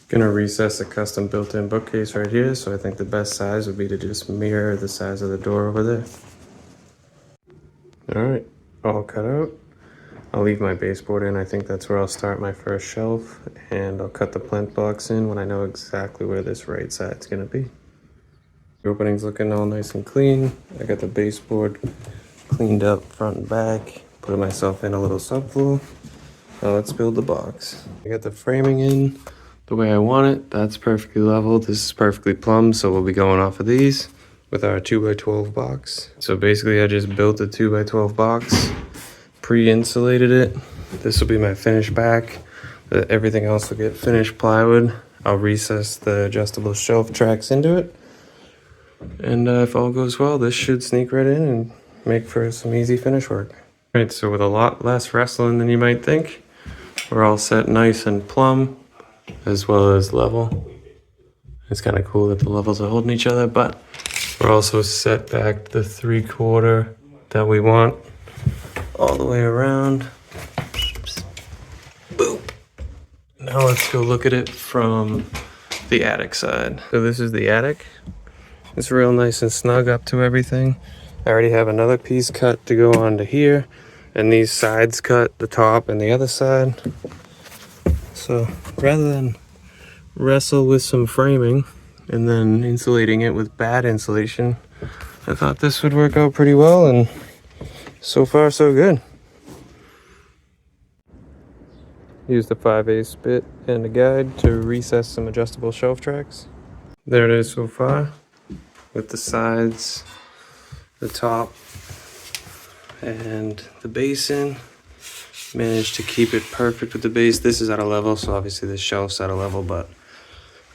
Gonna recess a custom built-in bookcase right here, so I think the best size would be to just mirror the size of the door over there. All right, all cut out. I'll leave my baseboard in. I think that's where I'll start my first shelf, and I'll cut the plinth box in when I know exactly where this right side's gonna be. The opening's looking all nice and clean. I got the baseboard cleaned up front and back, put myself in a little subfloor. Now let's build the box. I got the framing in the way I want it. That's perfectly level. This is perfectly plumb, so we'll be going off of these with our 2x12 box. So basically I just built a 2x12 box, pre-insulated it. This will be my finished back. Everything else will get finished plywood. I'll recess the adjustable shelf tracks into it. And if all goes well, this should sneak right in and make for some easy finish work. All right, so with a lot less wrestling than you might think, we're all set nice and plumb, as well as level. It's kind of cool that the levels are holding each other, but we're also set back the 3/4 that we want all the way around. Boop. Now let's go look at it from the attic side. So this is the attic. It's real nice and snug up to everything. I already have another piece cut to go onto here, and these sides cut, the top and the other side. So rather than wrestle with some framing and then insulating it with bad insulation, I thought this would work out pretty well, and so far so good. Use the 5/8 bit and a guide to recess some adjustable shelf tracks. There it is so far, with the sides, the top, and the basin. Managed to keep it perfect with the base. This is at a level, so obviously the shelf's at a level, but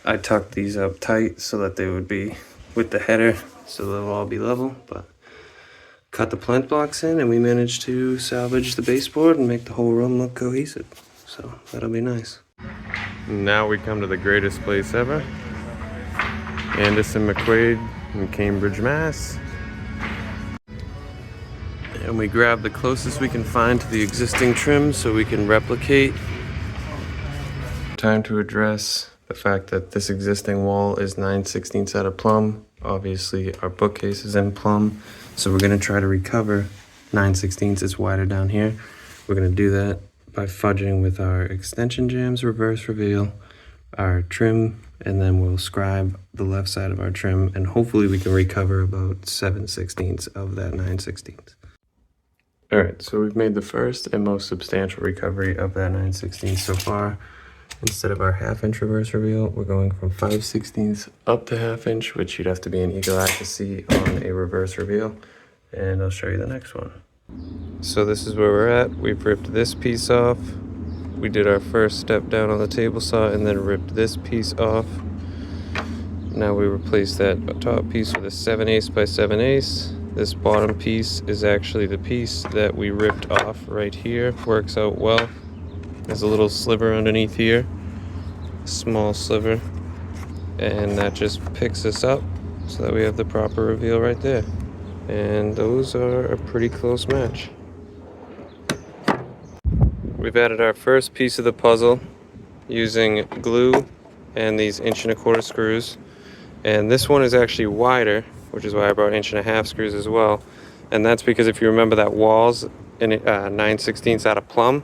I tucked these up tight so that they would be with the header, so they'll all be level. But cut the plinth blocks in, and we managed to salvage the baseboard and make the whole room look cohesive. So that'll be nice. Now we come to the greatest place ever. Anderson McQuaid in Cambridge, Mass. And we grab the closest we can find to the existing trim so we can replicate. Time to address the fact that this existing wall is 9/16 out of plumb. Obviously our bookcase is in plumb, so we're gonna try to recover 9/16. It's wider down here. We're gonna do that by fudging with our extension jambs, reverse reveal, our trim, and then we'll scribe the left side of our trim, and hopefully we can recover about 7/16 of that 9/16. All right, so we've made the first and most substantial recovery of that 9/16 so far. Instead of our 1/2 reverse reveal, we're going from 5/16 up to 1/2 inch, which you'd have to be an eagle eye to see on a reverse reveal. And I'll show you the next one. So this is where we're at. We've ripped this piece off. We did our first step down on the table saw and then ripped this piece off. Now we replace that top piece with a 7/8 by 7/8. This bottom piece is actually the piece that we ripped off right here. Works out well. There's a little sliver underneath here, a small sliver, and that just picks us up so that we have the proper reveal right there. And those are a pretty close match. We've added our first piece of the puzzle using glue and these 1¼ screws. And this one is actually wider, which is why I brought 1½ screws as well. And that's because if you remember that wall's in 9/16 out of plumb.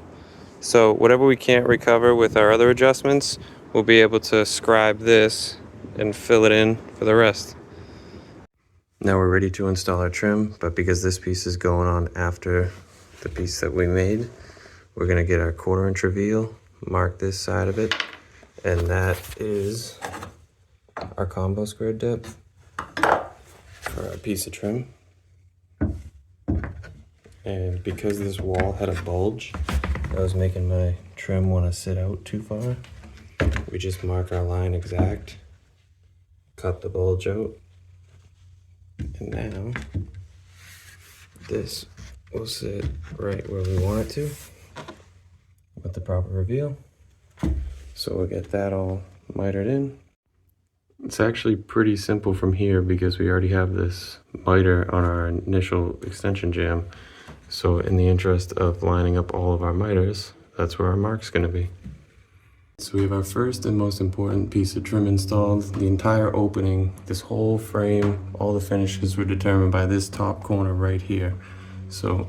So whatever we can't recover with our other adjustments, we'll be able to scribe this and fill it in for the rest. Now we're ready to install our trim, but because this piece is going on after the piece that we made, we're gonna get our 1/4 inch reveal, mark this side of it, and that is our combo square depth for our piece of trim. And because this wall had a bulge that was making my trim want to sit out too far, we just mark our line exact, cut the bulge out, and now this will sit right where we want it to with the proper reveal. So we'll get that all mitered in. It's actually pretty simple from here because we already have this miter on our initial extension jamb. So in the interest of lining up all of our miters, that's where our mark's gonna be. So we have our first and most important piece of trim installed. The entire opening, this whole frame, all the finishes were determined by this top corner right here. So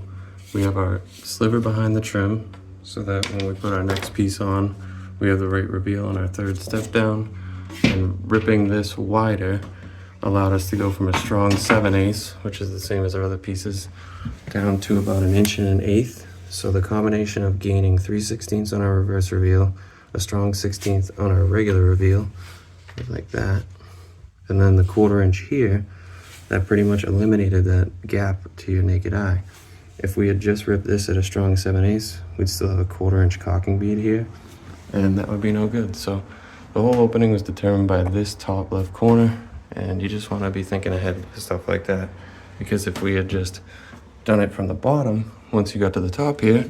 we have our sliver behind the trim so that when we put our next piece on, we have the right reveal on our third step down. And ripping this wider allowed us to go from a strong 7/8, which is the same as our other pieces, down to about 1 1/8 inches. So the combination of gaining 3/16 on our reverse reveal, a strong 16th on our regular reveal, like that, and then the 1/4 inch here, that pretty much eliminated that gap to your naked eye. If we had just ripped this at a strong 7/8, we'd still have a 1/4 inch caulking bead here, and that would be no good. So the whole opening was determined by this top left corner, and you just want to be thinking ahead with stuff like that, because if we had just done it from the bottom, once you got to the top here,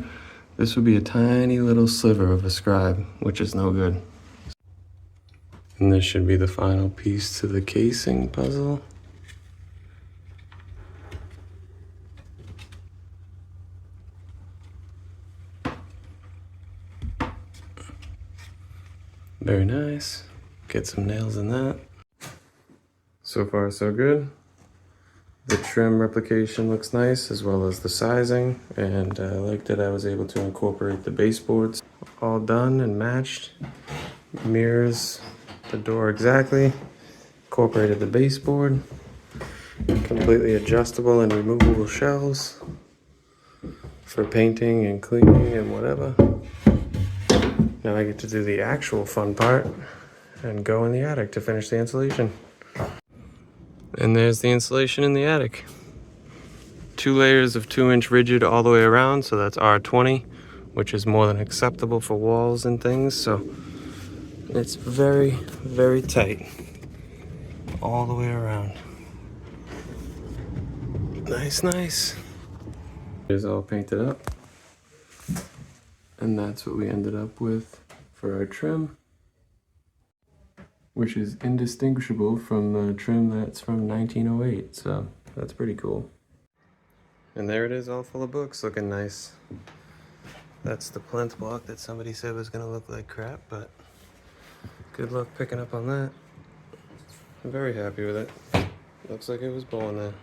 this would be a tiny little sliver of a scribe, which is no good. And this should be the final piece to the casing puzzle. Very nice. Get some nails in that. So far, so good. The trim replication looks nice, as well as the sizing, and I like that I was able to incorporate the baseboards. All done and matched. Mirrors the door exactly. Incorporated the baseboard. Completely adjustable and removable shelves for painting and cleaning and whatever. Now I get to do the actual fun part and go in the attic to finish the insulation. And there's the insulation in the attic. 2 layers of 2-inch rigid all the way around, so that's R20, which is more than acceptable for walls and things. So it's very, very tight all the way around. Nice, nice. It's all painted up. And that's what we ended up with for our trim, which is indistinguishable from the trim that's from 1908, so that's pretty cool. And there it is, all full of books, looking nice. That's the plinth block that somebody said was gonna look like crap, but good luck picking up on that. I'm very happy with it. Looks like it was born there.